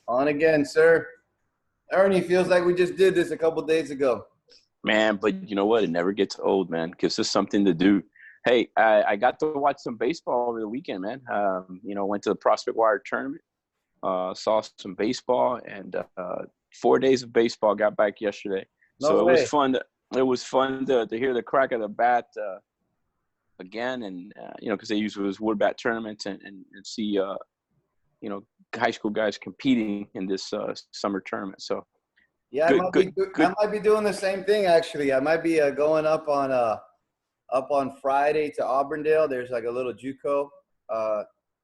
On again, sir. Ernie, feels like we just did this a couple days ago. Man, but you know what? It never gets old, man. Gives us something to do. Hey, I got to watch some baseball over the weekend, man. Went to the Prospect Wire tournament, saw some baseball, and 4 days of baseball. Got back yesterday, No so way. it was fun to hear the crack of the bat again, and because they usually was wood bat tournaments and see high school guys competing in this summer tournament. So Yeah, I might be doing the same thing actually. I might be going up on Friday to Auburndale. There's like a little JUCO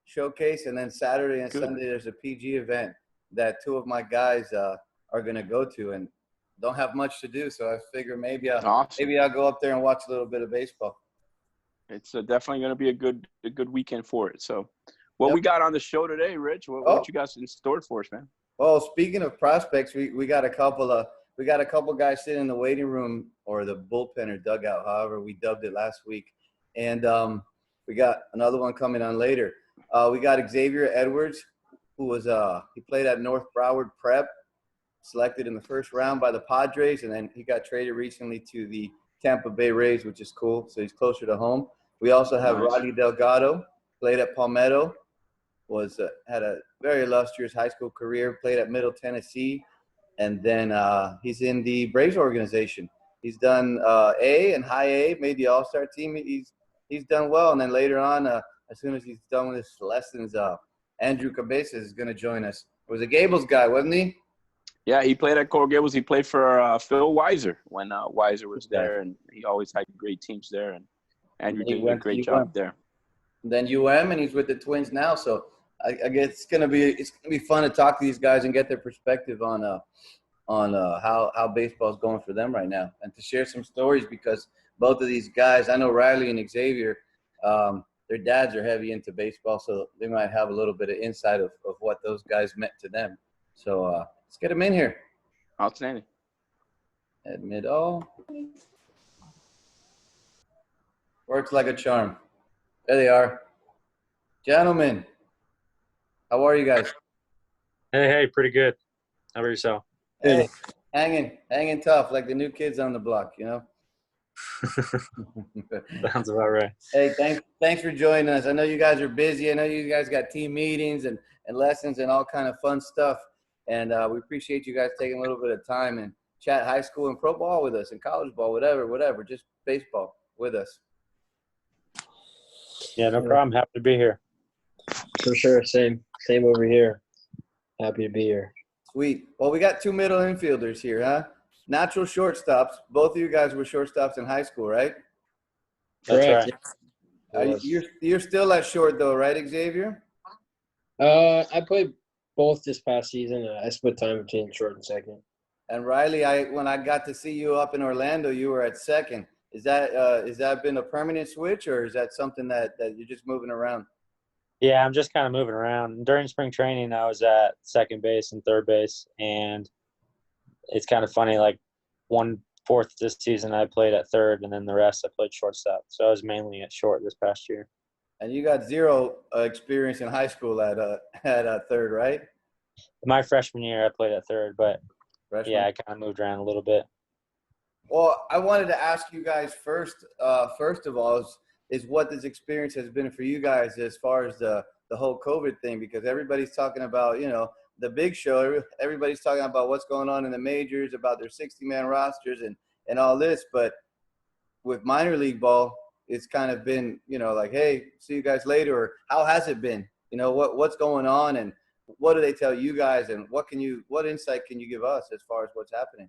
showcase, and then Saturday and Sunday there's a PG event that two of my guys are gonna go to, and don't have much to do, so I figure maybe I'll go up there and watch a little bit of baseball. It's definitely going to be a good weekend for it. So, what we got on the show today, Rich? What you got in store for us, man? Well, speaking of prospects, we got a couple guys sitting in the waiting room or the bullpen or dugout, however we dubbed it last week, and we got another one coming on later. We got Xavier Edwards, who was he played at North Broward Prep, selected in the first round by the Padres, and then he got traded recently to the Tampa Bay Rays, which is cool. So he's closer to home. We also have Rodney Delgado, played at Palmetto, had a very illustrious high school career, played at Middle Tennessee, and then he's in the Braves organization. He's done A and high A, made the All-Star team. He's done well, and then later on, as soon as he's done with his lessons, Andrew Cabezas is going to join us. It was a Gables guy, wasn't he? Yeah, he played at Coral Gables. He played for Phil Weiser when Weiser was there, and he always had great teams there. And Andrew did a great job there. Then UM, and he's with the Twins now. So I guess it's gonna be fun to talk to these guys and get their perspective on how baseball is going for them right now, and to share some stories, because both of these guys, I know Riley and Xavier, their dads are heavy into baseball, so they might have a little bit of insight of what those guys meant to them. So let's get them in here. Outstanding. Admit all. Works like a charm. There they are. Gentlemen, how are you guys? Hey, pretty good. How about yourself? Hey, hanging tough, like the new kids on the block, you know? Sounds about right. Hey, thanks for joining us. I know you guys are busy. I know you guys got team meetings and lessons and all kind of fun stuff. And we appreciate you guys taking a little bit of time and chat high school and pro ball with us and college ball, whatever, just baseball with us. Yeah, no problem. Happy to be here. For sure. Same over here. Happy to be here. Sweet. Well, we got two middle infielders here, huh? Natural shortstops. Both of you guys were shortstops in high school, right? That's right. You're still at short though, right, Xavier? I played both this past season. I split time between short and second. And Riley, when I got to see you up in Orlando, you were at second. Is that been a permanent switch, or is that something that you're just moving around? Yeah, I'm just kind of moving around. During spring training, I was at second base and third base, and it's kind of funny, like 1/4 this season I played at third, and then the rest I played shortstop. So I was mainly at short this past year. And you got zero experience in high school at third, right? My freshman year I played at third, but Yeah, I kind of moved around a little bit. Well, I wanted to ask you guys first of all, is what this experience has been for you guys as far as the whole COVID thing, because everybody's talking about, the big show. Everybody's talking about what's going on in the majors, about their 60-man rosters and all this. But with minor league ball, it's kind of been, like, hey, see you guys later. Or how has it been? What's going on, and what do they tell you guys, and what insight can you give us as far as what's happening?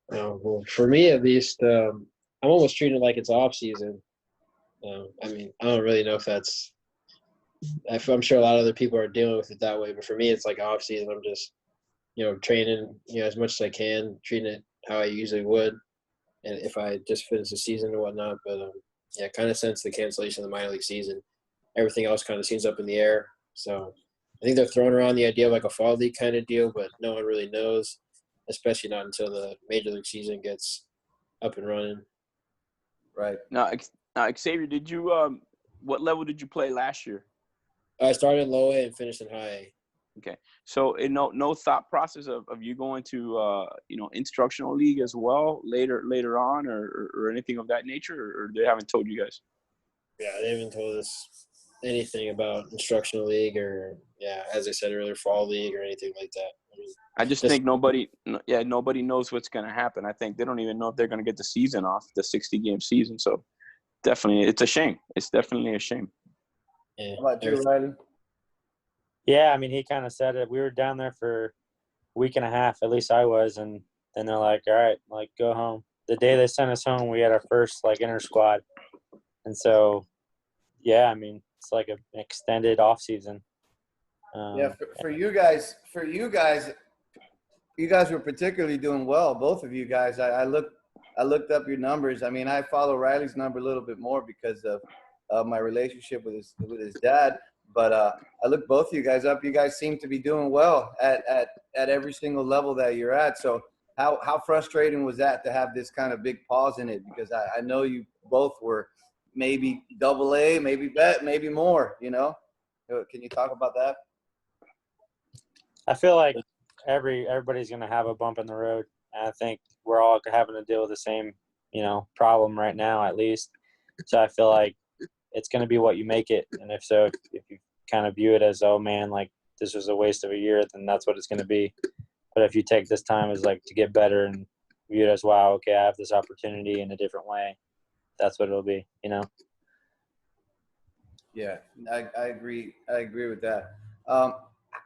Well, for me at least, I'm almost treating it like it's off season. I don't really know if that's. I'm sure a lot of other people are dealing with it that way, but for me, it's like off season. I'm just, training, as much as I can, treating it how I usually would, and if I just finish the season and whatnot. But kind of since the cancellation of the minor league season, everything else kind of seems up in the air. So I think they're throwing around the idea of like a fall league kind of deal, but no one really knows, especially not until the major league season gets up and running. Right. Now, Xavier, did you what level did you play last year? I started low A and finished in high A. Okay. So no thought process of you going to instructional league as well later on or anything of that nature, or they haven't told you guys? Yeah, they haven't told us anything about instructional league or, as I said earlier, fall league or anything like that. I just think nobody knows what's going to happen. I think they don't even know if they're going to get the season off, the 60-game season. So definitely, it's a shame. It's definitely a shame. Yeah. How about you, Riley? Yeah, I mean, he kind of said it. We were down there for a week and a half, at least I was, and then they're like, all right, like, go home. The day they sent us home, we had our first, like, inter squad. And so, yeah, I mean, it's like an extended off season. For you guys, you guys were particularly doing well, both of you guys. I looked up your numbers. I mean, I follow Riley's number a little bit more because of my relationship with his dad. But I looked both of you guys up. You guys seem to be doing well at every single level that you're at. So how frustrating was that to have this kind of big pause in it? Because I know you both were maybe double A, maybe more, you know? Can you talk about that? I feel like everybody's going to have a bump in the road. And I think we're all having to deal with the same, problem right now at least. So I feel like it's going to be what you make it. And if you kind of view it as, oh, man, like this was a waste of a year, then that's what it's going to be. But if you take this time as like to get better and view it as, wow, okay, I have this opportunity in a different way, that's what it'll be, Yeah, I agree. I agree with that.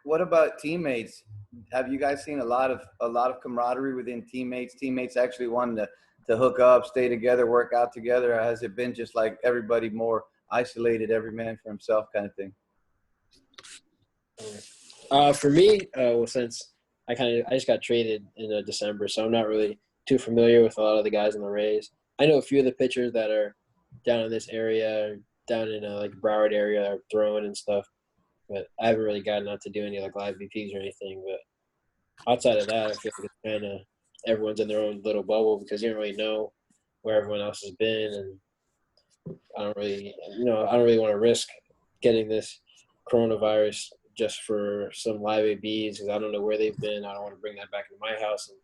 What about teammates? Have you guys seen a lot of camaraderie within teammates? Teammates actually wanting to hook up, stay together, work out together? Or has it been just like everybody more isolated, every man for himself kind of thing? For me, since I just got traded in December, so I'm not really too familiar with a lot of the guys in the Rays. I know a few of the pitchers that are down in this area, down in like Broward area, are throwing and stuff. But I haven't really gotten out to do any like live VPs or anything. But outside of that, I feel like it's kind of everyone's in their own little bubble because you don't really know where everyone else has been, and I don't really want to risk getting this coronavirus just for some live ABs because I don't know where they've been. I don't want to bring that back into my house and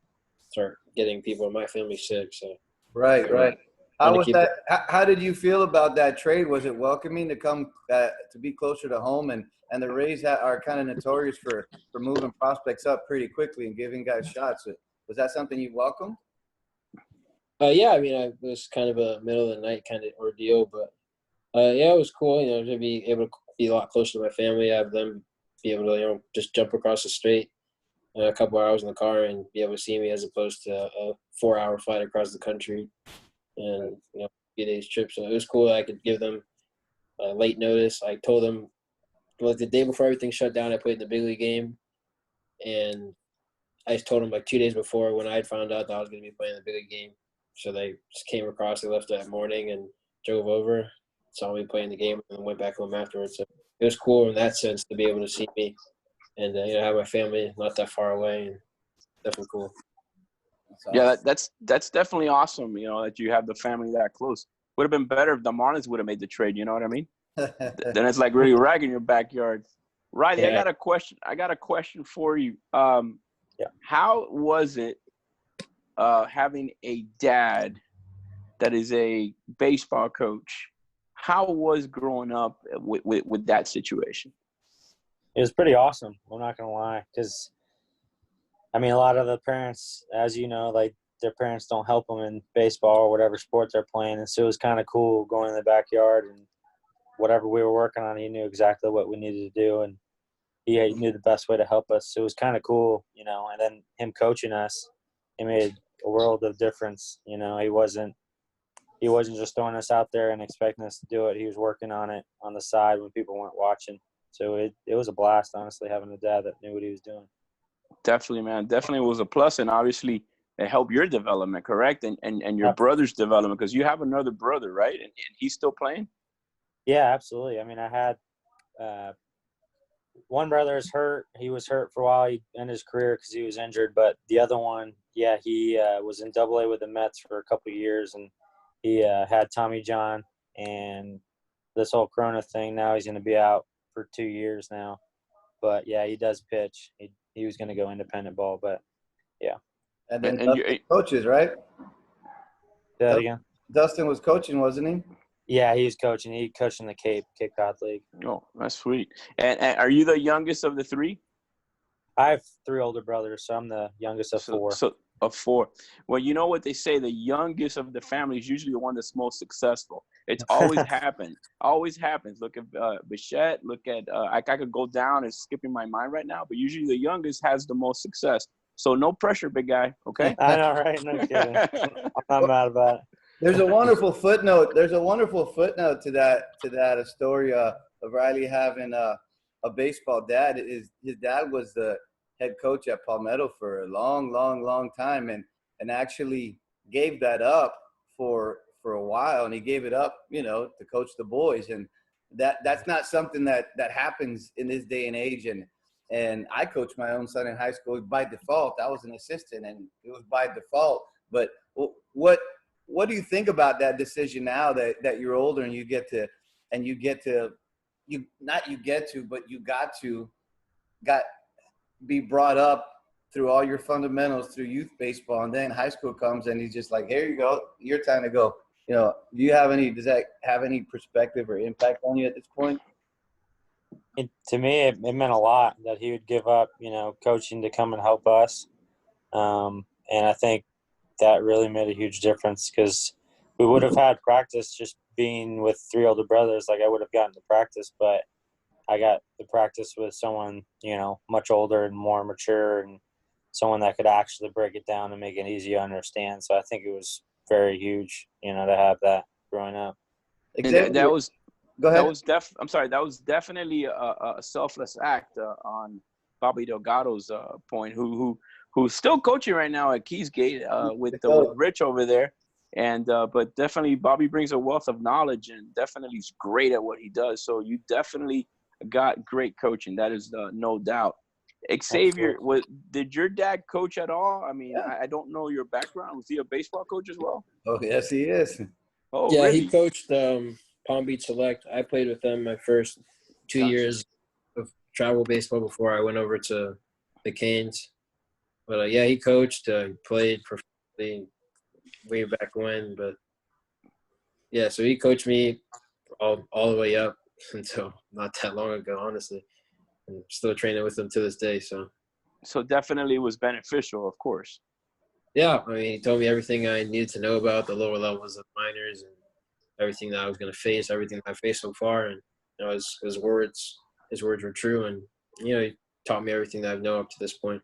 start getting people in my family sick. So right. How was that? How did you feel about that trade? Was it welcoming to come to be closer to home? And the Rays are kind of notorious for moving prospects up pretty quickly and giving guys shots. Was that something you welcomed? Yeah, I mean, it was kind of a middle of the night kind of ordeal, but yeah, it was cool. To be able to be a lot closer to my family, have them be able to just jump across the street a couple hours in the car and be able to see me as opposed to a 4-hour flight across the country and a few days trip. So it was cool. I could give them late notice. I told them like the day before everything shut down, I played in the big league game, and I just told them like 2 days before when I had found out that I was going to be playing the big league game. So they just came across. They left that morning and drove over, saw me playing the game, and then went back home afterwards. So it was cool in that sense to be able to see me and have my family not that far away, and definitely cool. Awesome. Yeah, that's definitely awesome. That you have the family that close. Would have been better if the Marlins would have made the trade. You know what I mean? Then it's like really rag in your backyard. Riley, yeah. I got a question for you. How was it having a dad that is a baseball coach? How was growing up with that situation? It was pretty awesome. I'm not going to lie. Because, I mean, a lot of the parents, as you know, like their parents don't help them in baseball or whatever sport they're playing. And so it was kind of cool going in the backyard and whatever we were working on, he knew exactly what we needed to do. And he knew the best way to help us. So it was kind of cool, and then him coaching us, it made a world of difference. He wasn't just throwing us out there and expecting us to do it. He was working on it on the side when people weren't watching. So it was a blast, honestly, having a dad that knew what he was doing. Definitely, man. Definitely was a plus. And obviously it helped your development, correct? And your brother's development, because you have another brother, right? And he's still playing? Yeah, absolutely. I mean, I had one brother is hurt. He was hurt for a while. He ended his career because he was injured. But the other one, yeah, he was in AA with the Mets for a couple of years, and he had Tommy John. And this whole Corona thing, now he's going to be out for 2 years now. But, yeah, he does pitch. He was going to go independent ball, but, yeah. And then And Dustin coaches, right? Say that again? Dustin was coaching, wasn't he? Yeah, he was coaching. He coached in the Cape Cod League. Oh, that's sweet. And are you the youngest of the three? I have 3 older brothers, so I'm the youngest of 4. So of 4. Well, you know what they say, the youngest of the family is usually the one that's most successful. It's always happened. Always happens. Look at Bichette. Look at I could go down and skipping my mind right now, but usually the youngest has the most success. So no pressure, big guy. Okay. I know, right? No kidding. I'm not mad about it. There's a wonderful footnote. There's a wonderful footnote to that a story of Riley having a baseball dad. His dad was the head coach at Palmetto for a long time, and actually gave that up for a while, and he gave it up, to coach the boys, and that's not something that happens in this day and age. And I coached my own son in high school by default. I was an assistant, and it was by default. But what do you think about that decision now that you're older and you got to be brought up through all your fundamentals through youth baseball, and then high school comes and he's just like, here you go, your time to go. Does that have any perspective or impact on you at this point? To me, it meant a lot that he would give up, coaching to come and help us. And I think that really made a huge difference, because we would have had practice just being with 3 older brothers. Like, I would have gotten to practice, but I got the practice with someone, much older and more mature, and someone that could actually break it down and make it easy to understand. So I think it was very huge, to have that growing up. Exactly. Go ahead. That was definitely a selfless act on Bobby Delgado's point, who's still coaching right now at Keysgate with Rich over there. And but definitely Bobby brings a wealth of knowledge and definitely is great at what he does. So you definitely got great coaching. That is no doubt. Xavier, did your dad coach at all? I mean, yeah. I don't know your background. Was he a baseball coach as well? Oh, yes, he is. Oh, yeah, really? He coached Palm Beach Select. I played with them my first 2 years of travel baseball before I went over to the Canes. But, yeah, he coached, played professionally way back when. But, yeah, so he coached me all the way up until not that long ago, honestly. I'm still training with him to this day. So definitely was beneficial, of course. Yeah, I mean, he told me everything I needed to know about the lower levels of minors and everything that I was going to face, everything that I faced so far. And, his words were true. And, he taught me everything that I know up to this point.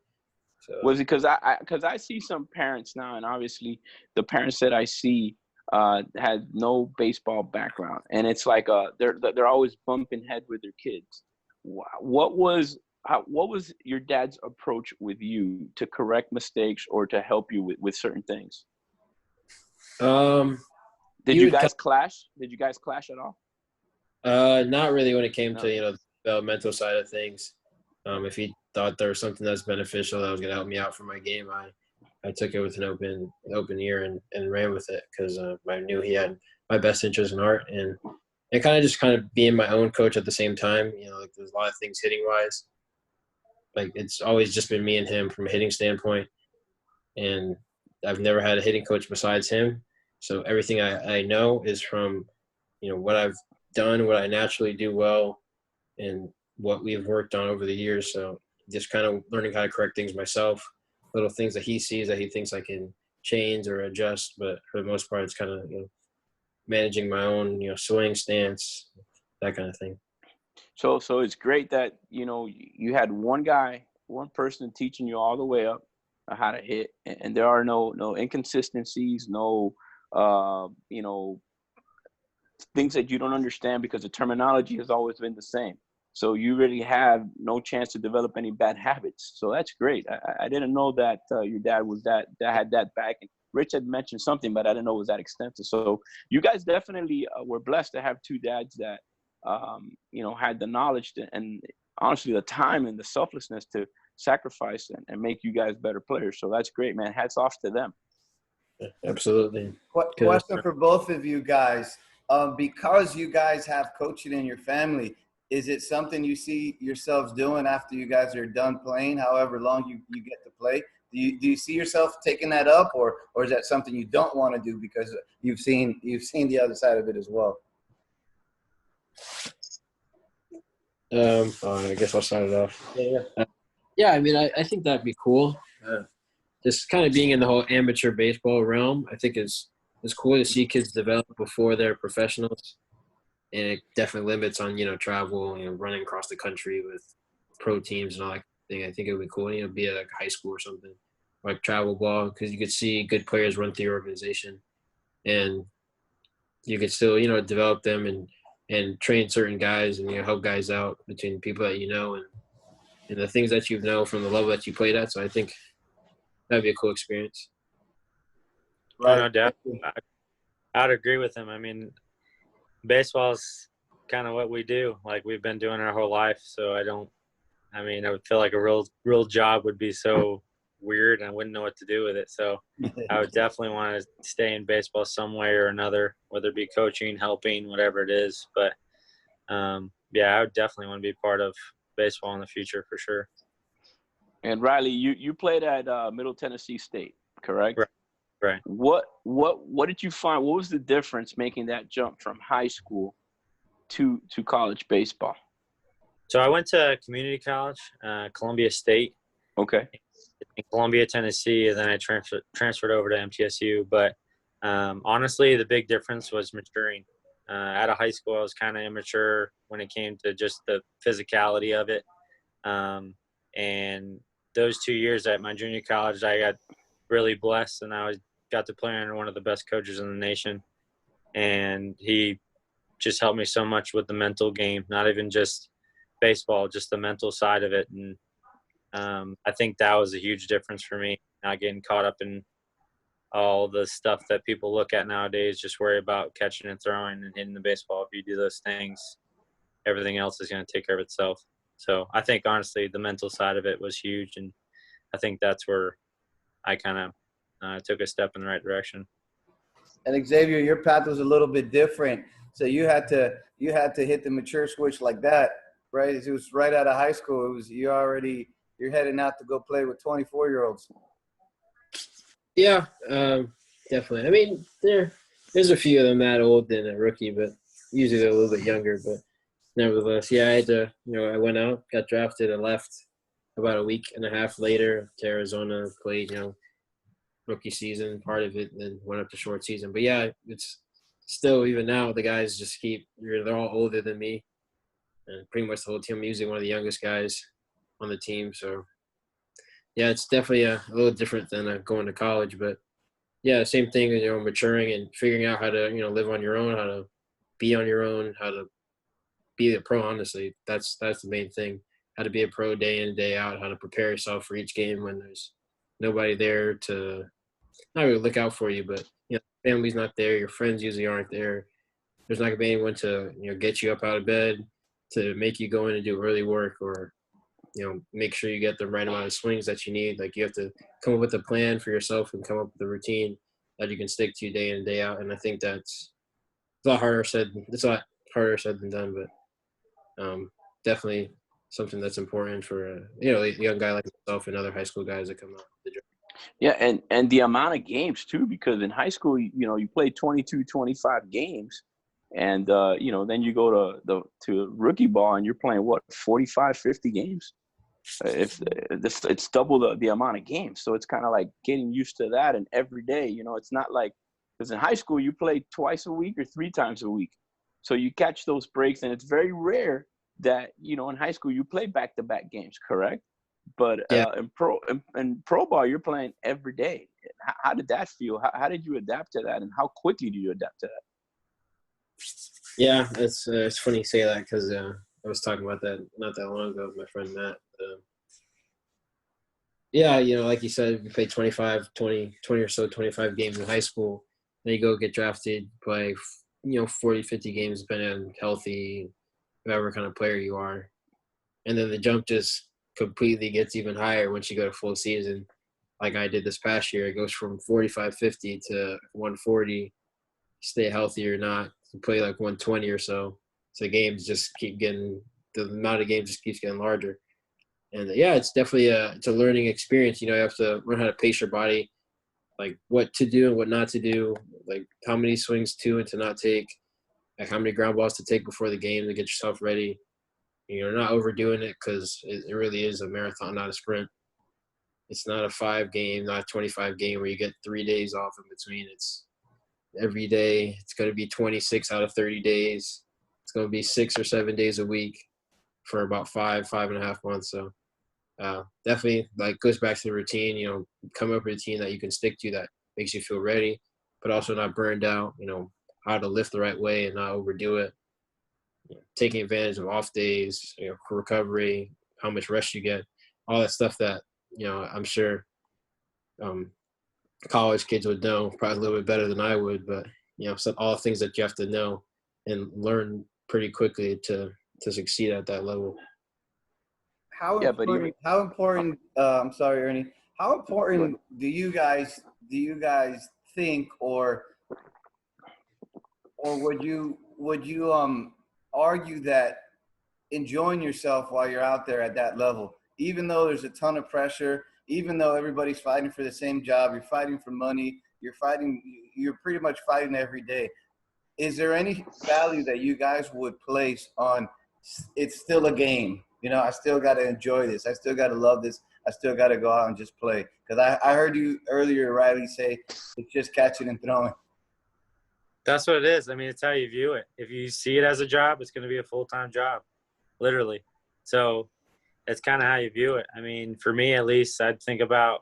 So. Was it because I see some parents now, and obviously the parents that I see had no baseball background, and it's like they're always bumping head with their kids. What was your dad's approach with you to correct mistakes or to help you with certain things? Did you guys clash? Did you guys clash at all? Not really when it came to the developmental side of things. If he thought there was something that's beneficial that was going to help me out for my game, I took it with an open ear and ran with it, because I knew he had my best interest in heart, and kind of being my own coach at the same time. There's a lot of things hitting wise. Like, it's always just been me and him from a hitting standpoint, and I've never had a hitting coach besides him. So everything I know is from, what I've done, what I naturally do well, and what we've worked on over the years. So just kind of learning how to correct things myself, little things that he sees that he thinks I can change or adjust. But for the most part, it's kind of, managing my own, swing stance, that kind of thing. So it's great that, you had one person teaching you all the way up how to hit, and there are no inconsistencies, no, things that you don't understand, because the terminology has always been the same. So you really have no chance to develop any bad habits. So that's great. I didn't know that your dad was that had that back. And Rich had mentioned something, but I didn't know it was that extensive. So you guys definitely were blessed to have 2 dads that, had the knowledge and honestly the time and the selflessness to sacrifice and make you guys better players. So that's great, man. Hats off to them. Absolutely. Question for both of you guys. Because you guys have coaching in your family, is it something you see yourselves doing after you guys are done playing, however long you get to play? Do you see yourself taking that up, or is that something you don't want to do because you've seen the other side of it as well? I guess I'll start it off. Yeah, I mean, I think that'd be cool. Just kind of being in the whole amateur baseball realm, I think is cool to see kids develop before they're professionals. And it definitely limits on, travel, running across the country with pro teams and all that thing. I think it would be cool, be at like high school or something, like travel ball, because you could see good players run through your organization. And you could still, develop them and train certain guys and, help guys out between people that and the things that from the level that you played at. So I think that'd be a cool experience. Right. Oh, no doubt. I'd agree with him. I mean, baseball's kind of what we do. Like, we've been doing our whole life. So I would feel like a real job would be so weird, and I wouldn't know what to do with it. So I would definitely want to stay in baseball some way or another, whether it be coaching, helping, whatever it is. But yeah, I would definitely want to be part of baseball in the future for sure. And Riley, you played at Middle Tennessee State, correct? Right. What did you find? What was the difference making that jump from high school to college baseball? So I went to community college, Columbia State. Okay. In Columbia, Tennessee, and then I transferred over to MTSU. But honestly, the big difference was maturing. Out of high school, I was kind of immature when it came to just the physicality of it. And those 2 years at my junior college, I got really blessed, and I got to play under one of the best coaches in the nation. And he just helped me so much with the mental game, not even just baseball, just the mental side of it. And I think that was a huge difference for me, not getting caught up in all the stuff that people look at nowadays, just worry about catching and throwing and hitting the baseball. If you do those things, everything else is going to take care of itself. So I think, honestly, the mental side of it was huge, and I think that's where I kind of took a step in the right direction. And Xavier, your path was a little bit different. So you had to hit the mature switch like that, right? It was right out of high school. It was you're heading out to go play with 24-year-olds. Yeah, definitely. I mean, there's a few of them that old than a rookie, but usually they're a little bit younger. But nevertheless, yeah, I had to, I went out, got drafted, and left about a week and a half later to Arizona, played, rookie season, part of it, and then went up to short season. But yeah, it's still, even now, the guys just they're all older than me. And pretty much the whole team. I'm usually one of the youngest guys on the team. So yeah, it's definitely a little different than going to college. But yeah, same thing, maturing and figuring out how to, live on your own, how to be on your own, how to be a pro, honestly. That's the main thing. How to be a pro day in, day out, how to prepare yourself for each game when there's nobody there to not really look out for you, but family's not there, your friends usually aren't there. There's not gonna be anyone to, get you up out of bed, to make you go in and do early work, or make sure you get the right amount of swings that you need. Like, you have to come up with a plan for yourself and come up with a routine that you can stick to day in and day out. And I think it's a lot harder said than done, but definitely something that's important for a young guy like myself and other high school guys that come out. Yeah, and the amount of games too, because in high school, you play 22, 25 games, and then you go to rookie ball and you're playing 45, 50 games. It's double the amount of games, so it's kind of like getting used to that. And every day, it's not like, because in high school you play twice a week or 3 times a week, so you catch those breaks, and it's very rare that in high school you play back-to-back games, correct? But yeah. in pro ball, you're playing every day. How did that feel? How did you adapt to that, and how quickly do you adapt to that? Yeah, it's funny you say that, because I was talking about that not that long ago with my friend Matt. Yeah, like you said, you play 20 or so 25 games in high school. Then you go get drafted, play 40, 50 games, depending on healthy, whatever kind of player you are, and then the jump just completely gets even higher once you go to full season, like I did this past year. It goes from 45, 50 to 140. Stay healthy or not, you play like 120 or so. So the games just keep getting the amount of games just keeps getting larger. And yeah, it's definitely it's a learning experience. You have to learn how to pace your body, like what to do and what not to do, like how many swings to and to not take, like how many ground balls to take before the game to get yourself ready. Not overdoing it, because it really is a marathon, not a sprint. It's not a 5-game, not a 25-game where you get 3 days off in between. It's every day. It's going to be 26 out of 30 days. It's going to be 6 or 7 days a week for about 5.5 months. So definitely goes back to the routine, come up with a routine that you can stick to that makes you feel ready, but also not burned out, how to lift the right way and not overdo it. Taking advantage of off days, recovery, how much rest you get, all that stuff that, I'm sure college kids would know probably a little bit better than I would, but, all the things that you have to know and learn pretty quickly to succeed at that level. How important, I'm sorry, Ernie, how important do you guys think, or would you argue that enjoying yourself while you're out there at that level, even though there's a ton of pressure, even though everybody's fighting for the same job, you're fighting for money, you're pretty much fighting every day. Is there any value that you guys would place on it's still a game? I still got to enjoy this. I still got to love this. I still got to go out and just play. Because I heard you earlier, Riley, say it's just catching and throwing. That's what it is. I mean, it's how you view it. If you see it as a job, it's going to be a full-time job, literally. So it's kind of how you view it. I mean, for me at least, I'd think about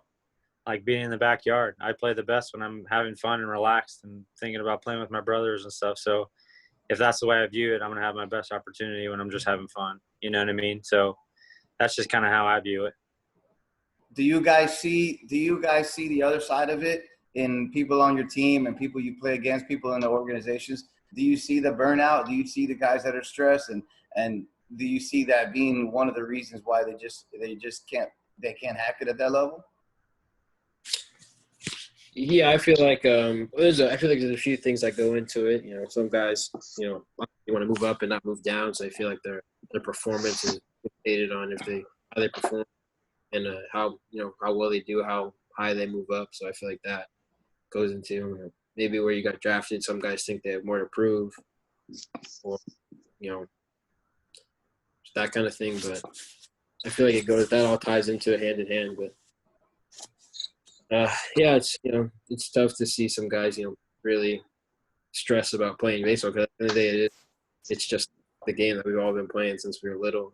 being in the backyard. I play the best when I'm having fun and relaxed and thinking about playing with my brothers and stuff. So if that's the way I view it, I'm going to have my best opportunity when I'm just having fun. You know what I mean? So that's just kind of how I view it. Do you guys see the other side of it in people on your team and people you play against, people in the organizations? Do you see the burnout? Do you see the guys that are stressed, and do you see that being one of the reasons why they can't hack it at that level? Yeah, I feel like there's a few things that go into it. Some guys, they want to move up and not move down, so I feel like their performance is dictated on how they perform and how well they do, how high they move up. So I feel like that goes into maybe where you got drafted. Some guys think they have more to prove, or that kind of thing. But I feel like that all ties into it hand in hand. But yeah, it's tough to see some guys really stress about playing baseball, because at the end of the day it's just the game that we've all been playing since we were little.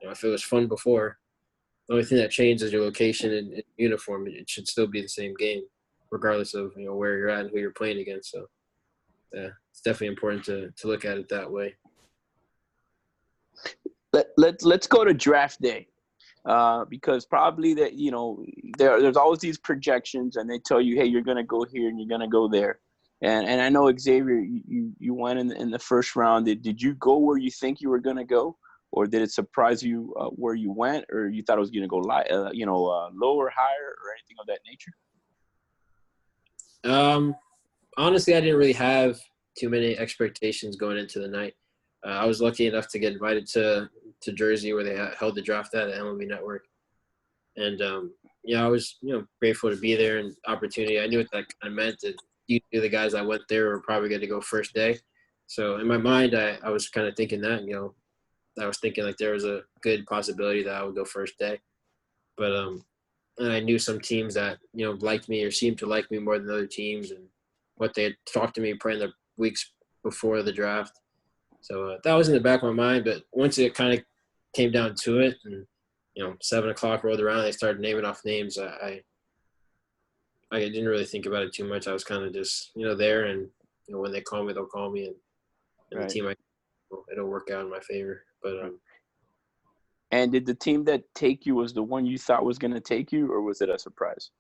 And if it was fun before, the only thing that changes is your location and uniform. It should still be the same game, regardless of where you're at and who you're playing against. So yeah, it's definitely important to look at it that way. Let's go to draft day. Because probably that there's always these projections, and they tell you, hey, you're gonna go here and you're gonna go there, and I know Xavier, you went in the first round. Did you go where you think you were gonna go, or did it surprise you where you went, or you thought it was gonna go lower, higher, or anything of that nature? Honestly, I didn't really have too many expectations going into the night. I was lucky enough to get invited to Jersey, where they held the draft at MLB Network. And, I was, grateful to be there and opportunity. I knew what that kind of meant. That the guys that went there were probably going to go first day. So in my mind, I was kind of thinking that, I was thinking there was a good possibility that I would go first day. But and I knew some teams that, liked me or seemed to like me more than other teams, and what they had talked to me probably in the weeks before the draft. So that was in the back of my mind. But once it kind of came down to it, and 7 o'clock rolled around, they started naming off names. I didn't really think about it too much. I was kind of just there, and when they call me, they'll call me, and Right. The team it'll work out in my favor. But and did the team that take you was the one you thought was going to take you, or was it a surprise?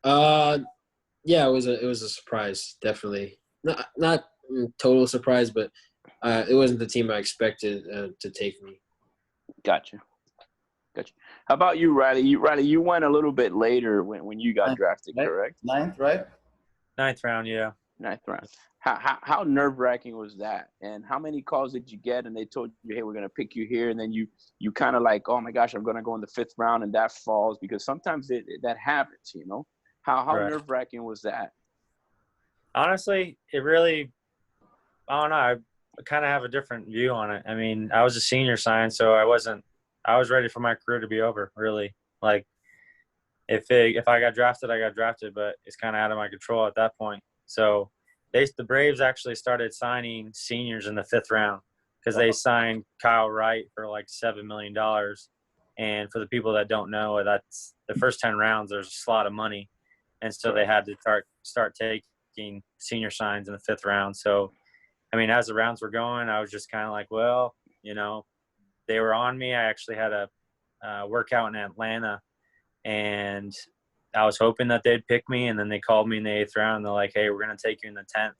Yeah, it was a surprise, definitely. Not total surprise, but it wasn't the team I expected to take me. Gotcha. How about you, Riley? You went a little bit later when you got drafted, correct? Ninth, right? 9th round, yeah. Ninth round. How nerve-wracking was that? And how many calls did you get? And they told you, hey, we're going to pick you here. And then you kind of like, oh, my gosh, I'm going to go in the 5th round, and that falls. Because sometimes that happens, you know. How Right. nerve-wracking was that? Honestly, it really – I don't know. I kind of have a different view on it. I mean, I was a senior sign, so I was ready for my career to be over, really. Like, if I got drafted, I got drafted, but it's kind of out of my control at that point. So the Braves actually started signing seniors in the 5th round because they signed Kyle Wright for like $7 million. And for the people that don't know, that's the first 10 rounds, there's a slot of money. And so they had to start taking senior signs in the 5th round. So, I mean, as the rounds were going, I was just kind of like, well, you know, they were on me. I actually had a workout in Atlanta, and I was hoping that they'd pick me. And then they called me in the 8th round, and they're like, hey, we're going to take you in the 10th.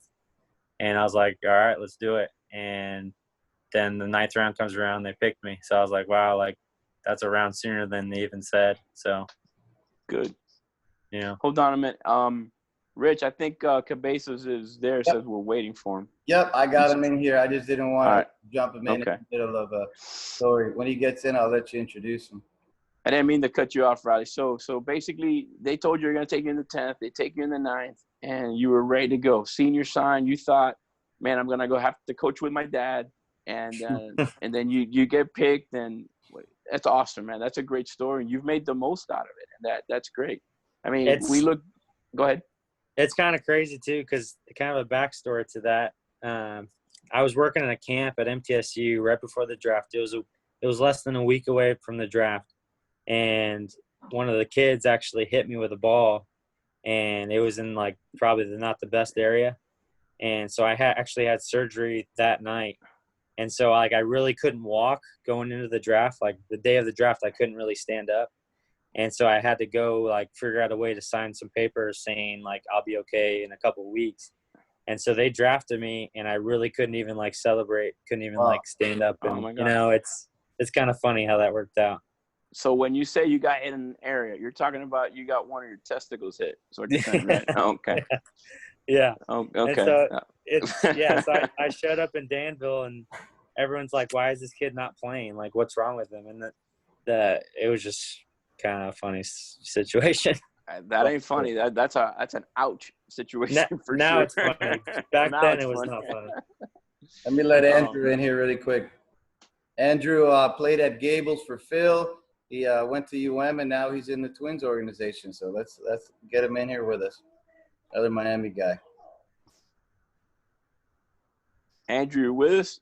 And I was like, all right, let's do it. And then the 9th round comes around, they picked me. So I was like, wow, like that's a round sooner than they even said. So good. You know. Hold on a minute. Rich, I think Cabezas is there. Yep. Says we're waiting for him. Yep, I got him in here. I just didn't want All right. to jump him in Okay. the middle of a story. When he gets in, I'll let you introduce him. I didn't mean to cut you off, Riley. So basically, they told you you're going to take you in the 10th. They take you in the 9th, and you were ready to go. Senior sign, you thought, man, I'm going to go have to coach with my dad. And and then you get picked, and that's awesome, man. That's a great story. You've made the most out of it, and that's great. I mean, go ahead. It's kind of crazy, too, because kind of a backstory to that. I was working in a camp at MTSU right before the draft. It was less than a week away from the draft. And one of the kids actually hit me with a ball, and it was in like probably not the best area. And so I actually had surgery that night. And so like I really couldn't walk going into the draft. Like the day of the draft, I couldn't really stand up. And so I had to go like figure out a way to sign some papers saying like I'll be okay in a couple of weeks. And so they drafted me, and I really couldn't even like celebrate, couldn't even like stand up. And my God. you know, it's kind of funny how that worked out. So when you say you got hit in an area, you're talking about you got one of your testicles hit. So what you're saying, right? Oh, okay. Yeah. Oh, okay. And so so I showed up in Danville, and everyone's like, "Why is this kid not playing? Like, what's wrong with him?" And it was just kind of a funny situation. That ain't funny. That's an ouch situation for now sure. it's funny. Back then it was not funny. Let me let Andrew in here really quick. Andrew played at Gables for Phil. He went to UM, and now he's in the Twins organization. So let's get him in here with us. Another Miami guy. Andrew, you with us?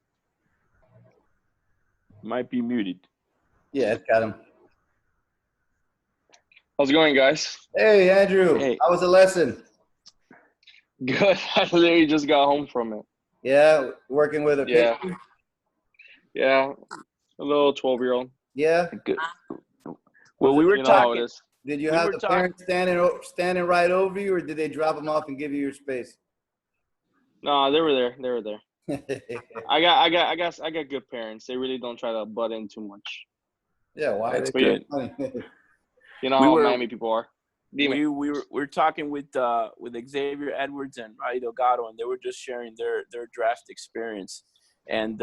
Might be muted. Yeah, it's got him. How's it going, guys? Hey, Andrew. Hey. How was the lesson? Good. I literally just got home from it. Yeah, working with a Yeah. pitcher? Yeah, a little 12-year-old. Yeah. Good. Well, we were You know how it talking. is. Did you We have were the parents standing right over you, or did they drop them off and give you your space? No, they were there. They were there. I got good parents. They really don't try to butt in too much. Yeah, why? That's They good. You know We how were- Miami people are. We were talking with Xavier Edwards and Rodney Delgado, and they were just sharing their draft experience. And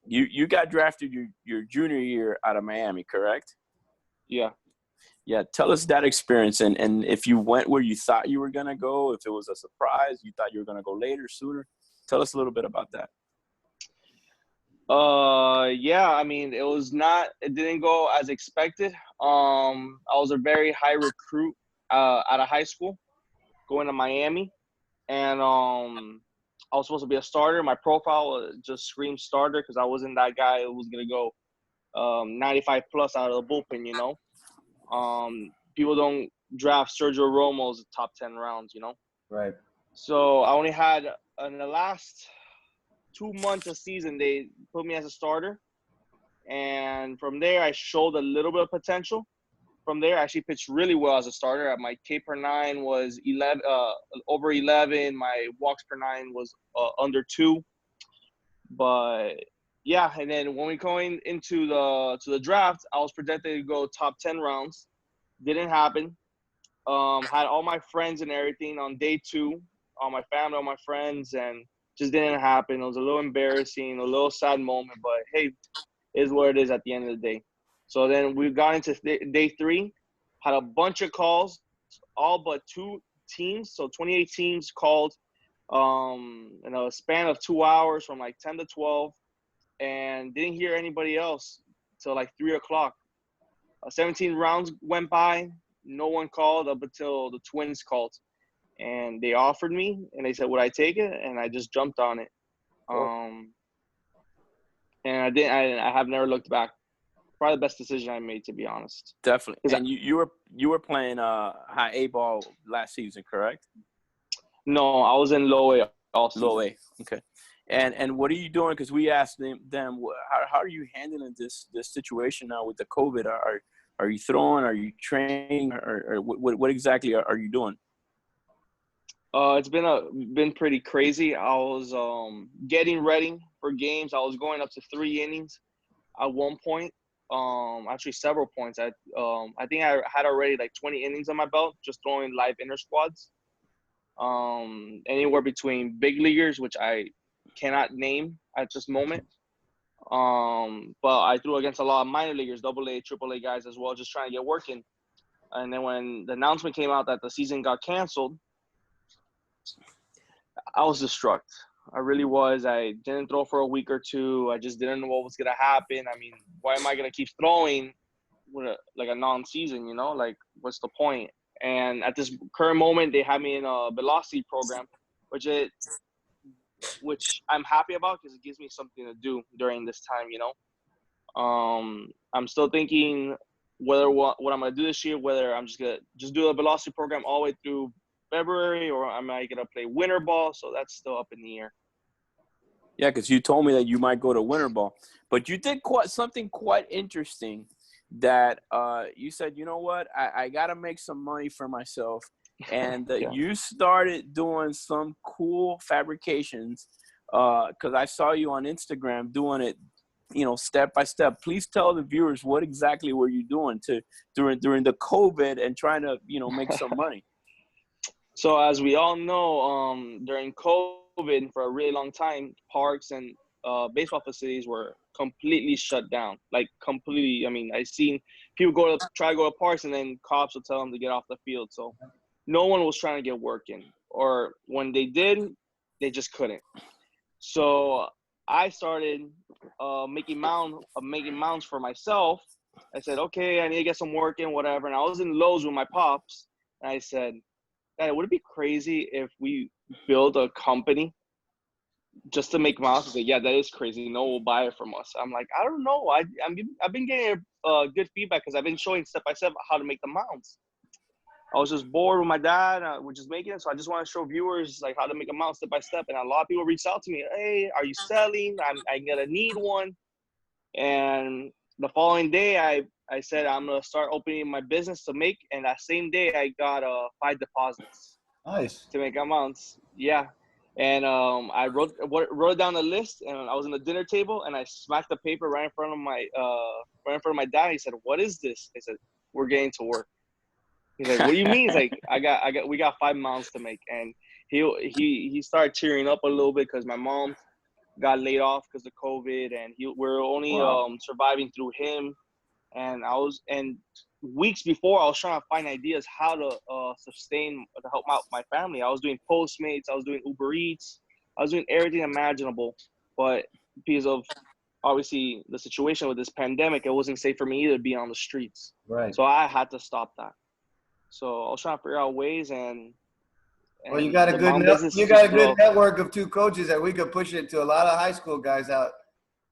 you got drafted your junior year out of Miami, correct? Yeah. Yeah. Tell us that experience, and if you went where you thought you were gonna go, if it was a surprise, you thought you were gonna go later, sooner. Tell us a little bit about that. Yeah, I mean, it didn't go as expected. I was a very high recruit out of high school going to Miami, and I was supposed to be a starter. My profile just screamed starter because I wasn't that guy who was gonna go 95 plus out of the bullpen, you know. People don't draft Sergio Romo's top 10 rounds, you know. Right. So I only had in the last 2 months of season, they put me as a starter. And from there, I showed a little bit of potential. From there, I actually pitched really well as a starter. My K per 9 was 11, over 11. My walks per 9 was under 2. But yeah, and then when we going into the draft, I was projected to go top 10 rounds. Didn't happen. Had all my friends and everything on day 2. all my family, all my friends, and just didn't happen. It was a little embarrassing, a little sad moment, but hey, it is what it is at the end of the day. So then we got into day 3, had a bunch of calls, all but 2 teams. So 28 teams called in a span of 2 hours from like 10 to 12, and didn't hear anybody else till like 3 o'clock. 17 rounds went by, no one called up until the Twins called, and they offered me, and they said, would I take it? And I just jumped on it. And I didn't. I have never looked back. Probably the best decision I made, to be honest. Definitely. And you were playing high A ball last season, correct? No, I was in low A all season. Low A. Okay. And what are you doing? Because we asked them how are you handling this situation now with the COVID? Are you throwing? Are you training? Or what exactly are you doing? It's been pretty crazy. I was getting ready for games. I was going up to 3 innings at one point. Actually several points. I think I had already like 20 innings on my belt just throwing live inter squads. Anywhere between big leaguers, which I cannot name at this moment. But I threw against a lot of minor leaguers, AA, AAA guys as well, just trying to get working. And then when the announcement came out that the season got canceled, I was distraught. I really was. I didn't throw for a week or 2. I just didn't know what was going to happen. I mean, why am I going to keep throwing with a non-season, you know? Like, what's the point? And at this current moment, they have me in a velocity program, which I'm happy about because it gives me something to do during this time, you know? I'm still thinking what I'm going to do this year, whether I'm just going to do a velocity program all the way through February, or am I going to play winter ball? So that's still up in the air. Yeah, because you told me that you might go to winter ball. But you did something quite interesting that you said, you know what, I got to make some money for myself. And Yeah. you started doing some cool fabrications because I saw you on Instagram doing it, you know, step by step. Please tell the viewers what exactly were you doing during the COVID and trying to, you know, make some money. So as we all know, during COVID for a really long time, parks and baseball facilities were completely shut down. Like completely. I mean, I've seen people try to go to parks and then cops will tell them to get off the field. So no one was trying to get work in, or when they did, they just couldn't. So I started making mounds for myself. I said, okay, I need to get some work in, whatever. And I was in Lowe's with my pops, and I said, Dad, would it be crazy if we build a company just to make mounts? He said, yeah, that is crazy. No one will buy it from us. I'm like, I don't know. I've been getting good feedback because I've been showing step by step how to make the mounts. I was just bored with my dad. We're just making it. So I just want to show viewers like how to make a mount step by step. And a lot of people reached out to me. Hey, are you selling? I'm going to need one. And the following day, I said, I'm going to start opening my business to make. And that same day, I got 5 deposits. Nice. To make amounts. Yeah. And I wrote down a list, and I was on the dinner table, and I smacked the paper right in front of my dad. He said, what is this? I said, we're getting to work. He's like, what do you mean? He's like, we got 5 mounts to make. And he started tearing up a little bit because my mom got laid off because of COVID, and we're only surviving through him. And weeks before, I was trying to find ideas how to help out my family. I was doing Postmates, I was doing Uber Eats, I was doing everything imaginable. But because of obviously the situation with this pandemic, it wasn't safe for me either to be on the streets. Right. So I had to stop that. So I was trying to figure out ways, and well, you got a good network of 2 coaches that we could push it to a lot of high school guys out.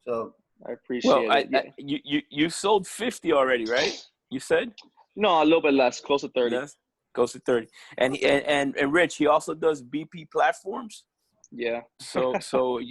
So I appreciate it. You sold 50 already, right? You said? No, a little bit less, close to 30. Yes, close to 30. And Rich, he also does BP platforms. Yeah. So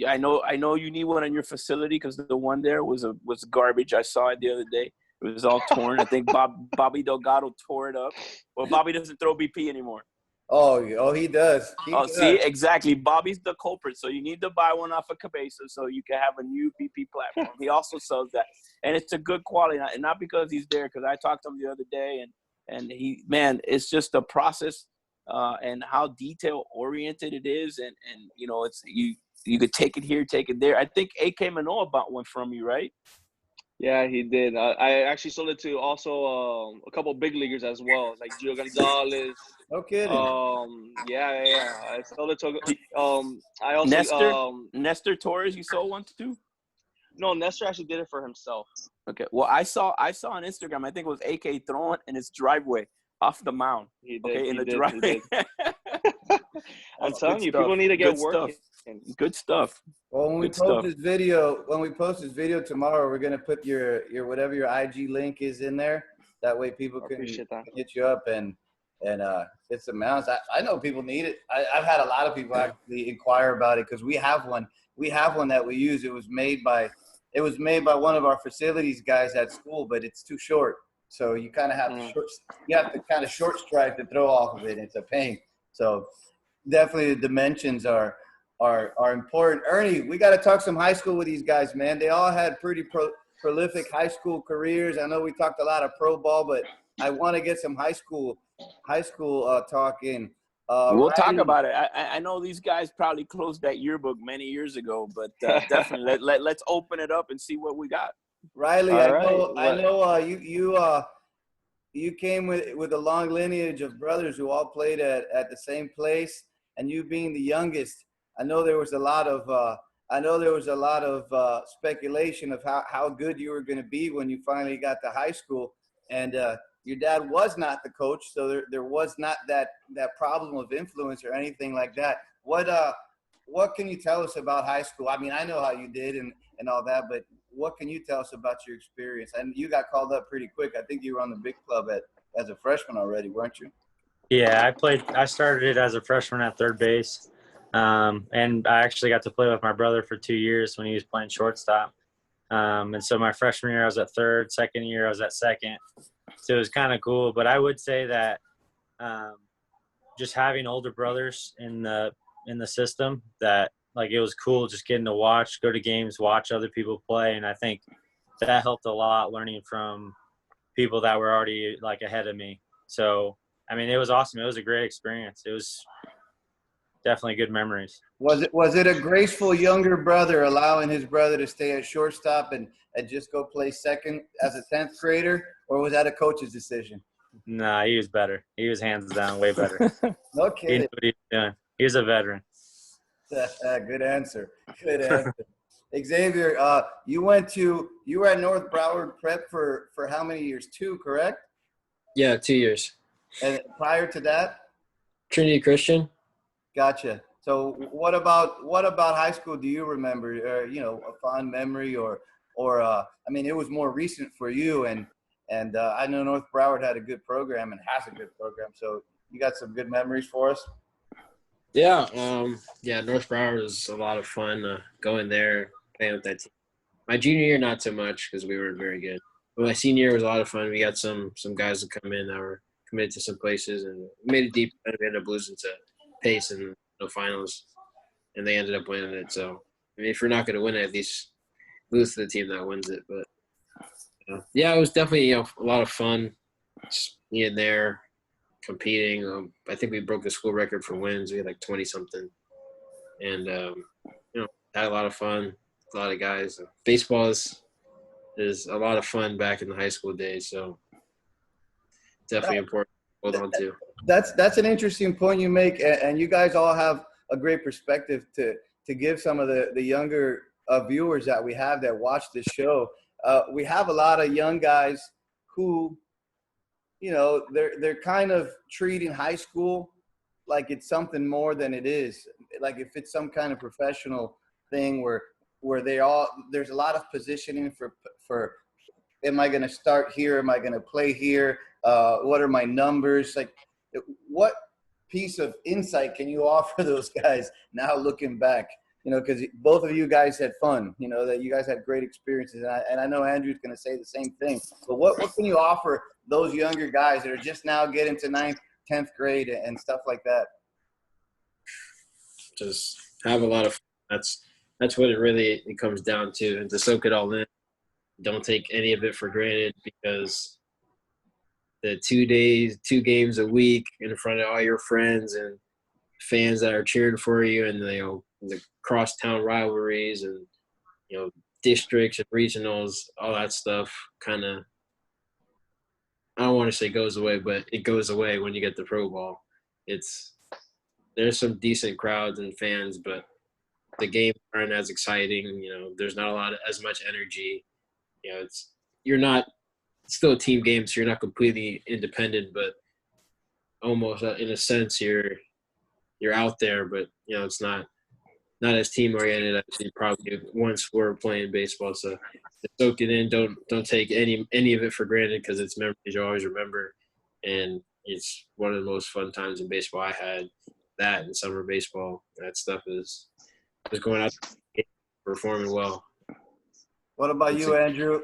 I know you need one in your facility because the one there was garbage. I saw it the other day. It was all torn. I think Bobby Delgado tore it up. Well, Bobby doesn't throw BP anymore. Oh, he does. See, exactly. Bobby's the culprit. So you need to buy one off of Cabezas so you can have a new BP platform. He also sells that. And it's a good quality. And not because he's there, because I talked to him the other day, and it's just the process and how detail oriented it is. And you know, it's you could take it here, take it there. I think AK Manoa bought one from you, right? Yeah, he did. I actually sold it to also a couple big leaguers as well, like Gio Gonzalez. No kidding. Yeah. I sold it to. I also Nestor Torres, you sold one too? No, Nestor actually did it for himself. Okay. Well, I saw on Instagram. I think it was AK throwing in his driveway off the mound. He did. Okay, he in the did, driveway. I'm telling you, people need to get working. Good stuff. Well, when we post this video tomorrow, we're gonna put your whatever your IG link is in there. That way, people can hit you up and get some mounts. I know people need it. I've had a lot of people actually inquire about it because we have one. We have one that we use. It was made by one of our facilities guys at school, but it's too short. So you kind of have to kind of short strike to throw off of it. It's a pain. So definitely the dimensions are important. Ernie, we got to talk some high school with these guys, man. They all had pretty prolific high school careers. I know we talked a lot of pro ball, but I want to get some high school talk in. We'll talk about it. I know these guys probably closed that yearbook many years ago, but definitely let's open it up and see what we got. Riley, I know you came with a long lineage of brothers who all played at the same place, and you being the youngest, I know there was a lot of speculation of how good you were going to be when you finally got to high school, and your dad was not the coach, so there was not that problem of influence or anything like that. What can you tell us about high school? I mean, I know how you did and all that, but what can you tell us about your experience? And you got called up pretty quick. I think you were on the big club as a freshman already, weren't you? Yeah, I started it as a freshman at third base. And I actually got to play with my brother for 2 years when he was playing shortstop. And so my freshman year I was at third, second year I was at second. So it was kind of cool. But I would say that just having older brothers in the system, that like it was cool just getting to watch, go to games, watch other people play. And I think that helped a lot, learning from people that were already like ahead of me. So, I mean, it was awesome. It was a great experience. It was definitely good memories. Was it a graceful younger brother allowing his brother to stay at shortstop and just go play second as a 10th grader, or was that a coach's decision? Nah, he was better. He was hands down way better. No kidding. He knew what he was doing. He was a veteran. Good answer. Good answer. Xavier, you were at North Broward Prep for how many years? 2, correct? Yeah, 2 years. And prior to that? Trinity Christian. Gotcha. So what about high school? Do you remember, a fond memory or I mean, it was more recent for you, and I know North Broward had a good program and has a good program. So you got some good memories for us? Yeah. North Broward was a lot of fun going there, playing with that team. My junior year, not so much because we weren't very good. But my senior year was a lot of fun. We got some guys to come in that were committed to some places, and we made it deep. And we ended up losing to Pace in the finals, and they ended up winning it. So, I mean, if you're not going to win it, at least lose to the team that wins it. But, it was definitely a lot of fun just being there, competing. I think we broke the school record for wins. We had like 20-something. And, had a lot of fun, a lot of guys. Baseball is a lot of fun back in the high school days, so definitely important to hold on to. That's an interesting point you make, and you guys all have a great perspective to give some of the younger viewers that we have that watch this show. We have a lot of young guys who, they're kind of treating high school like it's something more than it is. Like if it's some kind of professional thing where there's a lot of positioning for am I going to start here? Am I going to play here? What are my numbers? Like, what piece of insight can you offer those guys now looking back? Because both of you guys had fun, that you guys had great experiences. And I know Andrew's going to say the same thing. But what can you offer those younger guys that are just now getting to 9th, 10th grade and stuff like that? Just have a lot of fun. That's what it comes down to, and to soak it all in. Don't take any of it for granted, because the 2 games a week in front of all your friends and fans that are cheering for you, and the crosstown rivalries and districts and regionals, all that stuff kind of, I don't want to say goes away, but it goes away when you get the pro ball. There's some decent crowds and fans, but the games aren't as exciting. There's not as much energy. You're not still a team game, so you're not completely independent, but almost in a sense you're out there, but it's not as team oriented as you probably once were playing baseball. So to soak it in, don't take any of it for granted, because it's memories you always remember, and it's one of the most fun times in baseball I had. That and summer baseball, that stuff is going out, performing well. What about you, Andrew?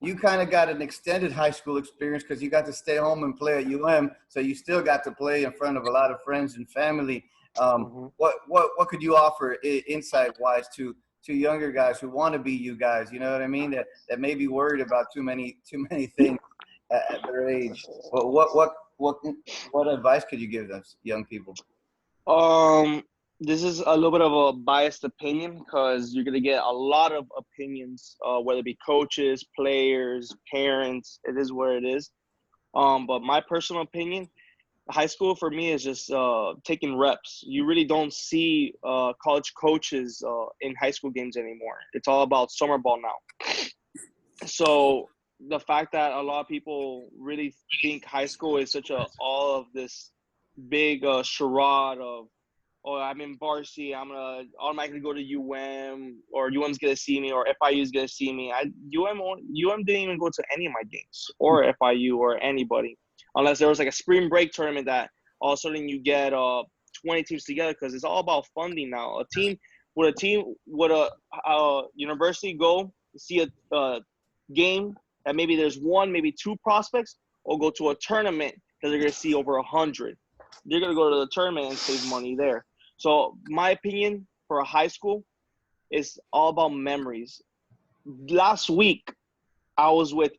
You kind of got an extended high school experience because you got to stay home and play at UM, so you still got to play in front of a lot of friends and family. What could you offer insight-wise to younger guys who want to be you guys? You know what I mean? That may be worried about too many things at their age. What advice could you give those young people? This is a little bit of a biased opinion because you're going to get a lot of opinions, whether it be coaches, players, parents. It is what it is. But my personal opinion, high school for me is just taking reps. You really don't see college coaches in high school games anymore. It's all about summer ball now. So the fact that a lot of people really think high school is all of this big charade of, oh, I'm in varsity, I'm going to automatically go to UM, or UM's going to see me, or FIU's going to see me. UM didn't even go to any of my games, or FIU, or anybody, unless there was like a spring break tournament that all of a sudden you get 20 teams together, because it's all about funding now. Would a university go see a game that maybe there's one, maybe two prospects, or go to a tournament because they're going to see over 100? They're going to go to the tournament and save money there. So my opinion for a high school is all about memories. Last week, I was with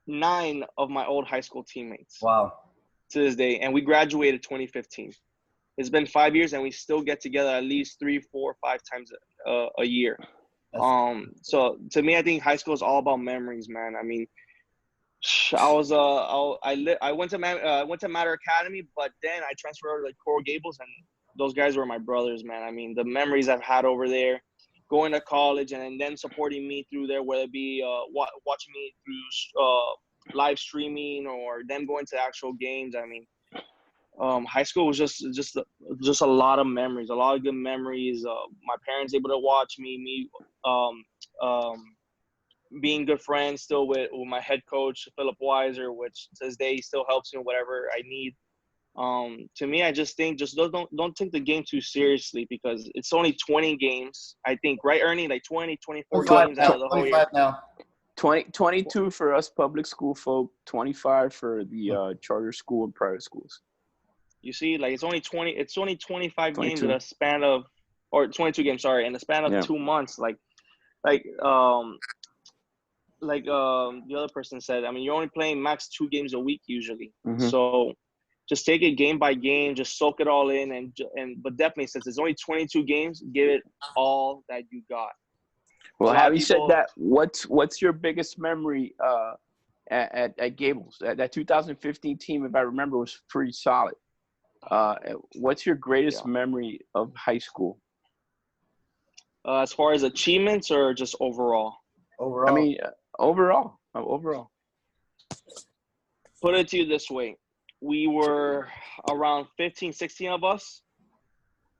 9 of my old high school teammates. Wow. To this day, and we graduated 2015. It's been 5 years, and we still get together at least 3, 4, 5 times a year. So to me, I think high school is all about memories, man. I mean, I went to Matter Academy, but then I transferred over to Coral Gables, and those guys were my brothers, man. I mean, the memories I've had over there, going to college and then supporting me through there, whether it be watching me through live streaming or them going to actual games. I mean, high school was just a lot of memories, a lot of good memories. My parents able to watch me being good friends still with my head coach, Philip Weiser, which to this day he still helps me with whatever I need. To me, I just think don't take the game too seriously, because it's only 20 games. I think, right, Ernie? Like 20, 24 games out of the whole year. Now. 22 for us public school folk, 25 for the charter school and private schools. You see, like it's only 25 22. games in a span of, or 22 games, sorry, in the span of 2 months. Like the other person said, I mean, you're only playing max 2 games a week usually. Mm-hmm. So just take it game by game, just soak it all in, but definitely, since it's only 22 games, give it all that you got. Well, having said that, what's your biggest memory at Gables? That 2015 team, if I remember, was pretty solid. What's your greatest memory of high school? As far as achievements or just overall? Overall. I mean, overall. Put it to you this way. We were around 15, 16 of us.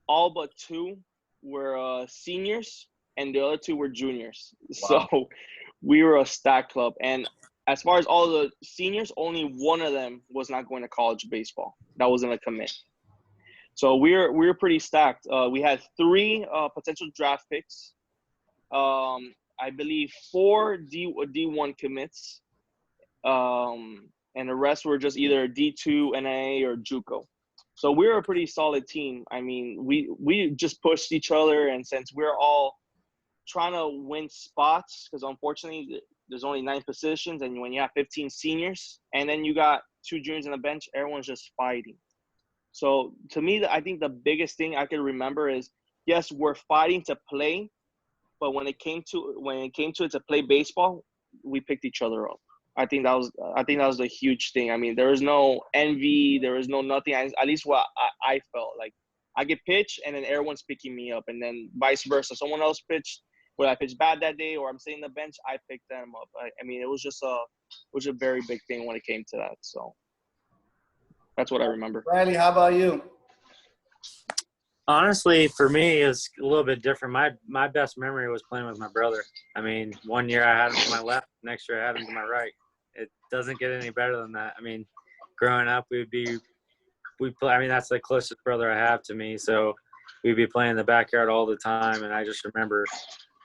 All but 2 were seniors, and the other 2 were juniors. Wow. So we were a stacked club. And as far as all the seniors, only one of them was not going to college baseball. That wasn't a commit. So we were pretty stacked. We had 3 potential draft picks. I believe 4 D1 commits. And the rest were just either D2, NA, or JUCO. So we were a pretty solid team. I mean, we just pushed each other, and since we're all trying to win spots, because unfortunately there's only 9 positions, and when you have 15 seniors, and then you got 2 juniors on the bench, everyone's just fighting. So to me, I think the biggest thing I can remember is, yes, we're fighting to play, but when it came to it to play baseball, we picked each other up. I think that was the huge thing. I mean, there was no envy, there was no nothing. At least what I felt like. I get pitched, and then everyone's picking me up, and then vice versa. Someone else pitched, whether I pitched bad that day or I'm sitting on the bench, I picked them up. I mean, it was a very big thing when it came to that. So that's what I remember. Riley, how about you? Honestly, for me, it was a little bit different. My best memory was playing with my brother. I mean, one year I had him to my left, next year I had him to my right. It doesn't get any better than that. I mean, growing up, we'd play. I mean, that's the closest brother I have to me. So we'd be playing in the backyard all the time, and I just remember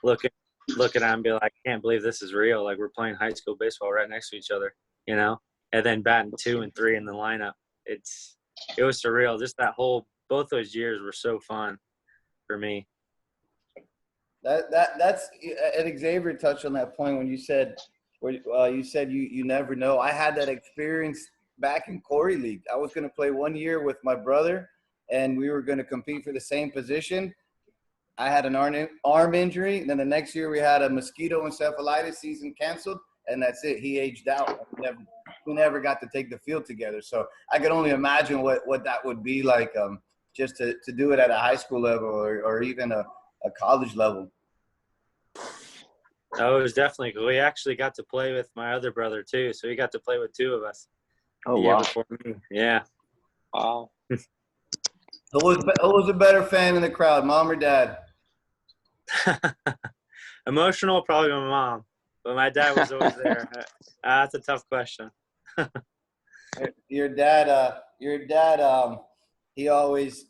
looking at him and be like, I can't believe this is real. Like, we're playing high school baseball right next to each other, you know? And then batting 2 and 3 in the lineup. It was surreal. Just both those years were so fun for me. That's and Xavier touched on that point when you said you never know. I had that experience back in Corey League. I was going to play 1 year with my brother, and we were going to compete for the same position. I had an arm injury, and then the next year we had a mosquito encephalitis, season canceled, and that's it. He aged out. We never got to take the field together. So I could only imagine what that would be like, just to do it at a high school level or even a college level. Oh, it was definitely cool. We actually got to play with my other brother too, so he got to play with 2 of us. Oh, wow. Before me. Yeah. Wow. Who was a better fan in the crowd, mom or dad? Emotional, probably my mom, but my dad was always there. That's a tough question. Your dad, he always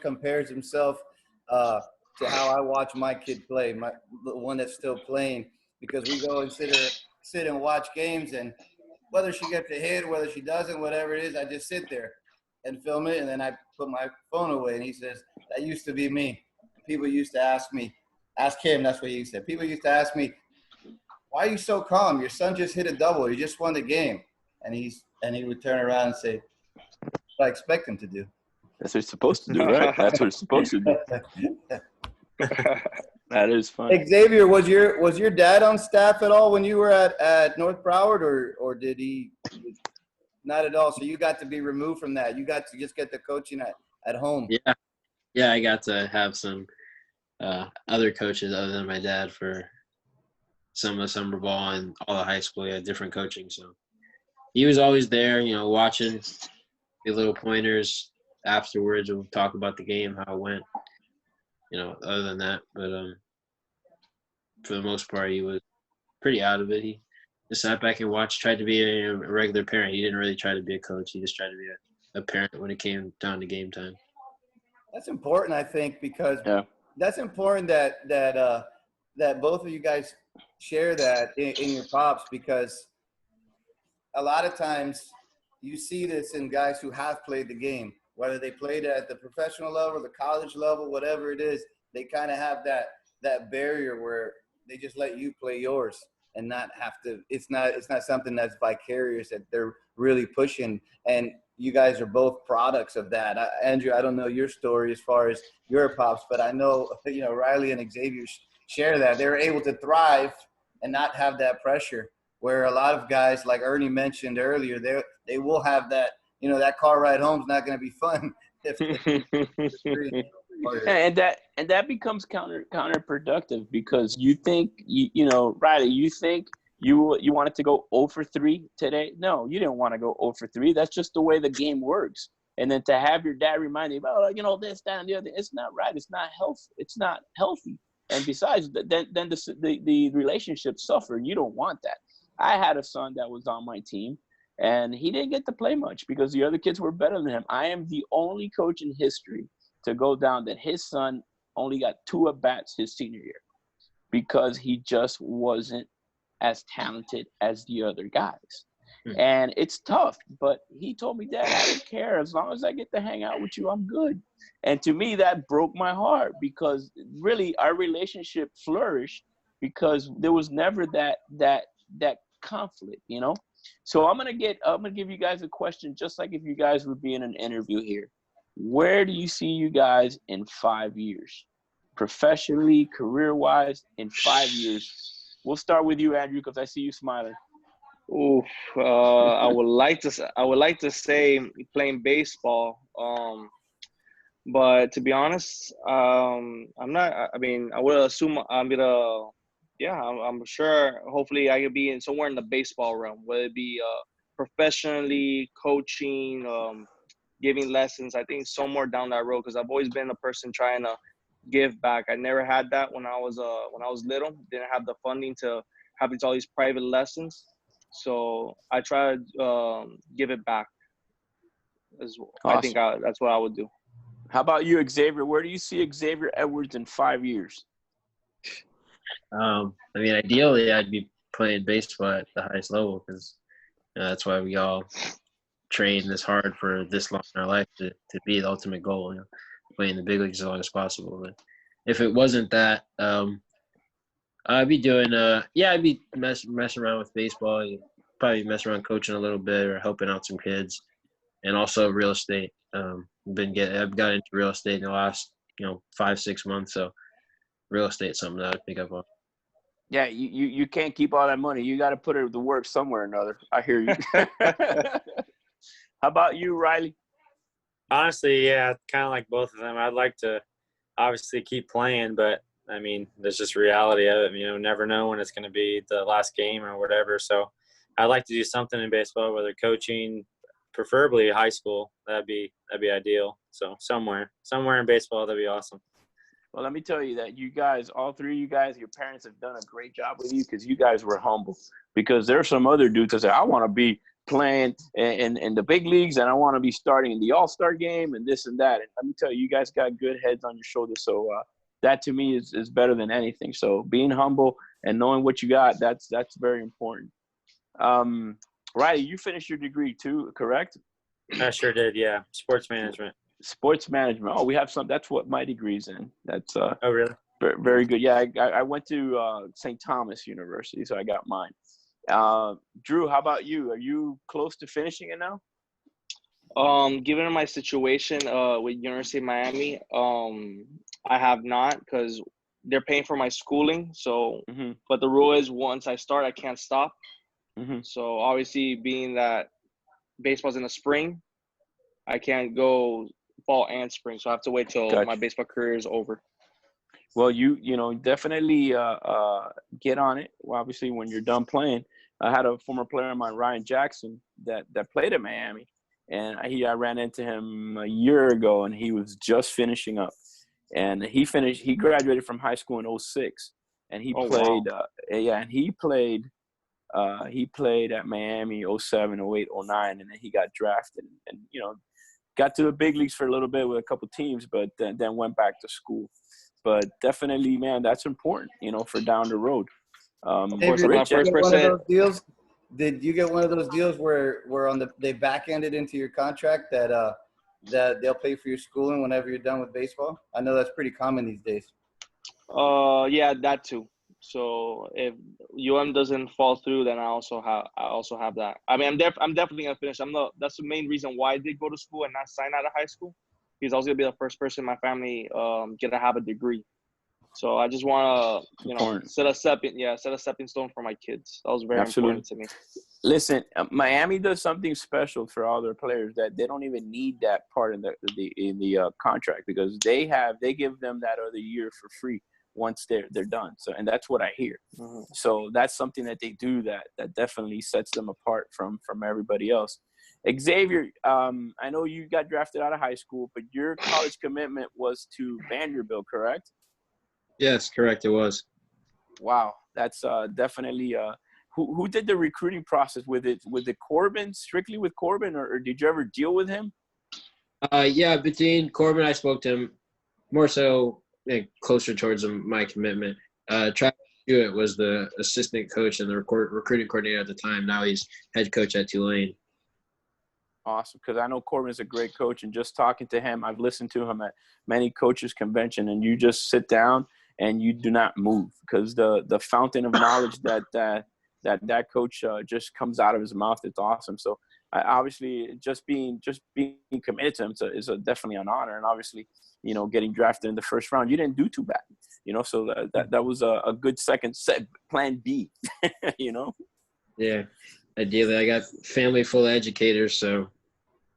compares himself to how I watch my kid play, the one that's still playing, because we go and sit and watch games, and whether she gets a hit, whether she doesn't, whatever it is, I just sit there and film it, and then I put my phone away. And he says, that used to be me. People used to ask him, that's what he said. People used to ask me, why are you so calm? Your son just hit a double. You just won the game. And he would turn around and say, what I expect him to do. That's what he's supposed to do, right? That's what he's supposed to do. That is fun. Xavier, was your dad on staff at all when you were at North Broward, or did he? Not at all. So you got to be removed from that. You got to just get the coaching at home. Yeah, I got to have some other coaches other than my dad for some of the summer ball and all the high school. Yeah, different coaching. So he was always there, watching, the little pointers. Afterwards, we'll talk about the game, how it went. Other than that, but for the most part, he was pretty out of it. He just sat back and watched, tried to be a regular parent. He didn't really try to be a coach. He just tried to be a parent when it came down to game time. That's important, I think, because that's important that both of you guys share that in your pops, because a lot of times you see this in guys who have played the game. Whether they played at the professional level, the college level, whatever it is, they kind of have that barrier where they just let you play yours and not have to. It's not something that's vicarious that they're really pushing. And you guys are both products of that. Andrew, I don't know your story as far as your pops, but I know Riley and Xavier share that. They were able to thrive and not have that pressure. Where a lot of guys, like Ernie mentioned earlier, they will have that. That car ride home is not going to be fun. And that becomes counterproductive, because you think, Riley, you think you wanted to go 0 for 3 today? No, you didn't want to go 0 for 3. That's just the way the game works. And then to have your dad remind you, this, that, and the other, it's not right. It's not healthy. It's not healthy. And besides, then the relationships suffer. You don't want that. I had a son that was on my team, and he didn't get to play much because the other kids were better than him. I am the only coach in history to go down that his son only got 2 at-bats his senior year because he just wasn't as talented as the other guys. And it's tough, but he told me, Dad, I don't care. As long as I get to hang out with you, I'm good. And to me, that broke my heart, because really our relationship flourished because there was never that conflict, you know? So I'm gonna give you guys a question, just like if you guys would be in an interview here. Where do you see you guys in 5 years? Professionally, career-wise, in 5 years. We'll start with you, Andrew, because I see you smiling. Oof, I would like to say playing baseball. But to be honest, I'm not. I mean, I would assume I'm gonna. Yeah, I'm sure. Hopefully, I could be in somewhere in the baseball realm, whether it be professionally coaching, giving lessons. I think somewhere down that road, because I've always been a person trying to give back. I never had that when I was little. Didn't have the funding to have all these private lessons, so I try to give it back. Awesome. I think that's what I would do. How about you, Xavier? Where do you see Xavier Edwards in 5 years? I mean, ideally, I'd be playing baseball at the highest level, because that's why we all train this hard for this long in our life, to be the ultimate goal, playing the big leagues as long as possible. But if it wasn't that, I'd be doing I'd be messing around with baseball, probably mess around coaching a little bit or helping out some kids, and also real estate. I've got into real estate in the last 5-6 months, so real estate is something that I'd pick up on. Yeah, you can't keep all that money. You got to put it to work somewhere or another. I hear you. How about you, Riley? Honestly, yeah, kind of like both of them. I'd like to obviously keep playing, but I mean, there's just reality of it. Never know when it's going to be the last game or whatever. So I'd like to do something in baseball, whether coaching, preferably high school. That'd be ideal. So somewhere in baseball, that'd be awesome. Well, let me tell you that you guys, all three of you guys, your parents have done a great job with you, because you guys were humble. Because there are some other dudes that say, I want to be playing in the big leagues, and I want to be starting in the All-Star game and this and that. And let me tell you, you guys got good heads on your shoulders. So that to me is better than anything. So being humble and knowing what you got, that's very important. Riley, you finished your degree too, correct? I sure did, yeah. Sports management. Sports management. Oh, we have some. That's what my degree's in. That's oh, really? Very good. Yeah, I went to St. Thomas University, so I got mine. Drew, how about you? Are you close to finishing it now? Given my situation with University of Miami, I have not, because they're paying for my schooling. So, But the rule is once I start, I can't stop. So obviously, being that baseball's in the spring, I can't go fall and spring. So I have to wait till my baseball career is over. Well, you definitely get on it. Well, obviously, when you're done playing, I had a former player of mine, Ryan Jackson, that played at Miami, and I ran into him a year ago, and he was just finishing up, and he graduated from high school in 2006, and he played. Wow. And he played at Miami 2007, 2008, 2009, and then he got drafted, and got to the big leagues for a little bit with a couple teams, but then went back to school. But definitely, man, that's important, for down the road. Did you get one of those deals where they back-ended into your contract that they'll pay for your schooling whenever you're done with baseball? I know that's pretty common these days. Yeah, that too. So if UM doesn't fall through, then I also have that. I mean, I'm definitely gonna finish. That's the main reason why I did go to school and not sign out of high school, because I was gonna be the first person in my family get to have a degree. So I just want to set a stepping stone for my kids. That was very important to me. Listen, Miami does something special for all their players that they don't even need that part in the contract, because they give them that other year for free once they're done. So, and that's what I hear. So that's something that they do that definitely sets them apart from everybody else. Xavier, I know you got drafted out of high school, but your college commitment was to Vanderbilt, correct? Yes, correct. It was. Wow, that's definitely. Who did the recruiting process with it? Was it Corbin, strictly with Corbin, or did you ever deal with him? Yeah, between Corbin, I spoke to him more so closer towards my commitment. Travis Hewitt was the assistant coach and the recruiting coordinator at the time. Now he's head coach at Tulane. Awesome, because I know Corbin is a great coach, and just talking to him, I've listened to him at many coaches' convention, and you just sit down and you do not move, because the fountain of knowledge that coach just comes out of his mouth. It's awesome. So obviously just being committed to him is definitely an honor. And obviously, getting drafted in the first round, you didn't do too bad, so that was a good second set, plan B. Yeah. Ideally, I got family full of educators, so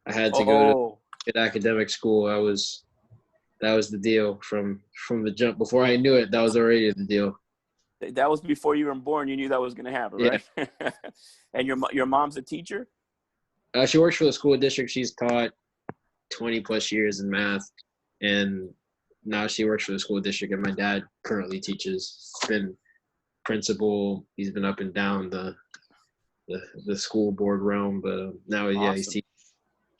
I had to go to good academic school. That was the deal from the jump. Before I knew it, that was already the deal. That was before you were born. You knew that was going to happen, right? Yeah. And your mom's a teacher? She works for the school district. She's taught 20 plus years in math, and now she works for the school district. And my dad currently teaches. He's been principal. He's been up and down the school board realm, but now awesome. He's teaching.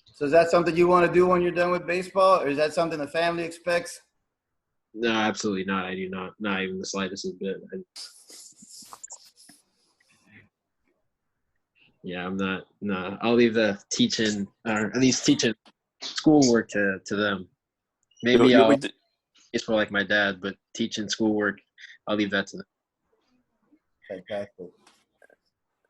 So is that something you want to do when you're done with baseball, or is that something the family expects? No, absolutely not. I do not even the slightest bit. I'm not. No, I'll leave the teaching, or at least teaching schoolwork to them. Maybe I'll baseball like my dad, but teaching schoolwork, I'll leave that to them. Fantastic.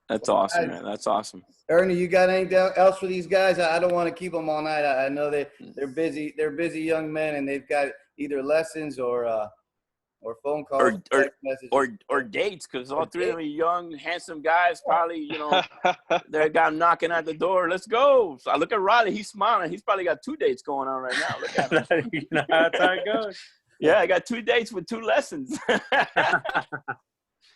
That's awesome, man. That's awesome. Ernie, you got anything else for these guys? I don't want to keep them all night. I know they're busy. They're busy young men, and they've got either lessons or phone calls, or text messages, or dates, because all three of them are young, handsome guys. Probably, they got knocking at the door. Let's go. So I look at Riley. He's smiling. He's probably got 2 dates going on right now. Look at him. That's how it goes. Yeah, I got 2 dates with 2 lessons.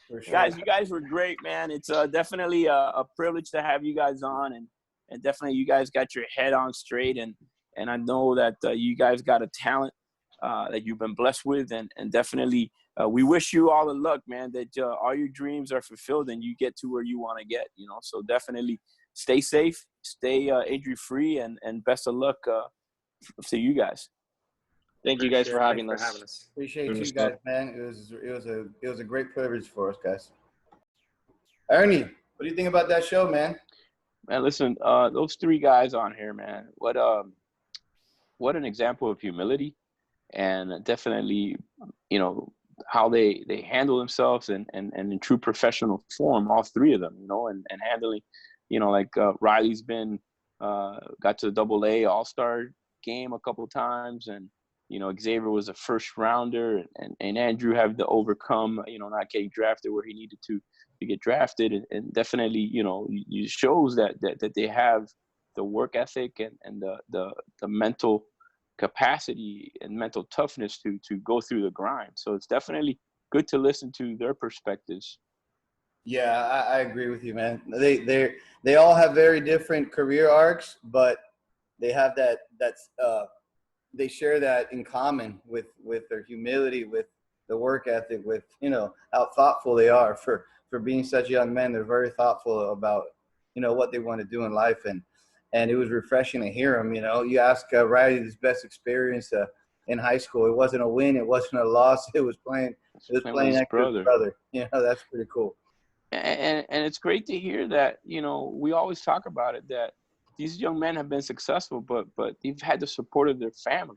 For sure. Guys, you guys were great, man. It's definitely a privilege to have you guys on, and definitely you guys got your head on straight, and I know that you guys got a talent that you've been blessed with, and definitely we wish you all the luck, man, that all your dreams are fulfilled and you get to where you want to get, so definitely stay safe, stay injury free, and best of luck to you guys. Thank you guys for having us. Appreciate you guys, man. It was a great privilege for us, guys. Ernie, what do you think about that show, man? Man, listen, those 3 guys on here, man, what an example of humility, and definitely, how they handle themselves and in true professional form, all 3 of them, and handling, like Riley's been got to the AA All-Star game a couple of times, and Xavier was a first rounder, and Andrew had to overcome, not getting drafted where he needed to get drafted. And definitely, you shows that they have the work ethic and the mental capacity and mental toughness to go through the grind. So it's definitely good to listen to their perspectives. Yeah, I agree with you, man. They all have very different career arcs, but they have that's they share that in common with their humility, with the work ethic, with how thoughtful they are for being such young men. They're very thoughtful about what they want to do in life, and it was refreshing to hear them. You ask Riley his best experience in high school. It wasn't a win, it wasn't a loss. It was playing next to his brother. That's pretty cool. And it's great to hear that. We always talk about it, that these young men have been successful, but they've had the support of their family.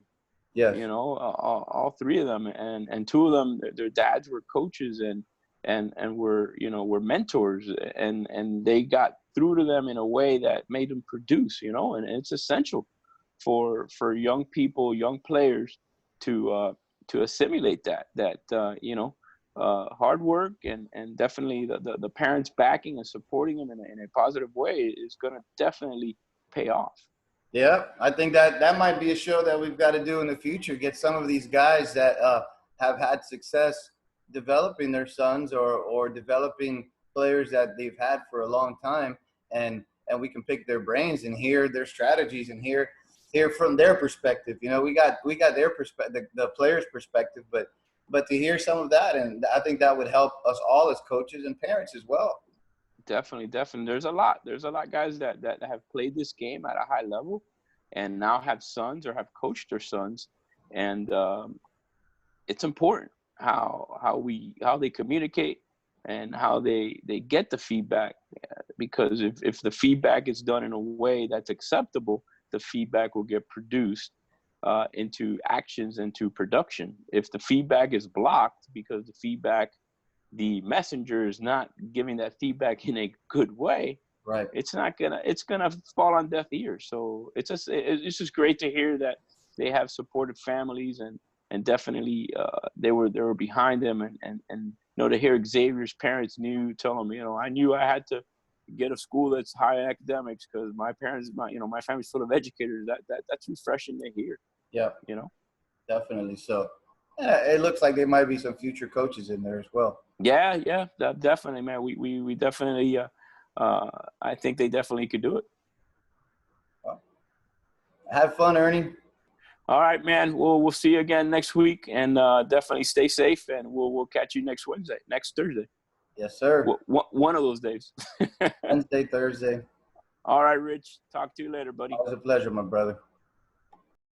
Yes. All 3 of them, and 2 of them, their dads were coaches and were mentors, and they got through to them in a way that made them produce. And it's essential for young people, young players to assimilate that hard work and definitely the parents backing and supporting them in a positive way is going to definitely pay off. Yeah, I think that might be a show that we've got to do in the future. Get some of these guys that have had success developing their sons or developing players that they've had for a long time, and we can pick their brains and hear their strategies and hear from their perspective. We got their perspective, the players' perspective, but to hear some of that, and I think that would help us all as coaches and parents as well. Definitely. There's a lot guys that have played this game at a high level and now have sons or have coached their sons, and it's important how they communicate and how they get the feedback, because if the feedback is done in a way that's acceptable, the feedback will get produced into actions, into production. If the feedback is blocked because the messenger is not giving that feedback in a good way, right, it's gonna fall on deaf ears. So it's just great to hear that they have supportive families, and definitely they were behind them, and to hear Xavier's parents tell him, I knew I had to get a school that's high academics because my family's full of educators. That's refreshing to hear. Yeah, definitely. So it looks like there might be some future coaches in there as well. Yeah, definitely, man. We definitely I think they definitely could do it. Well, have fun, Ernie. All right, man. We'll see you again next week, and definitely stay safe, and we'll catch you next Thursday. Yes, sir. One of those days. Wednesday, Thursday. All right, Rich. Talk to you later, buddy. Always a pleasure, my brother.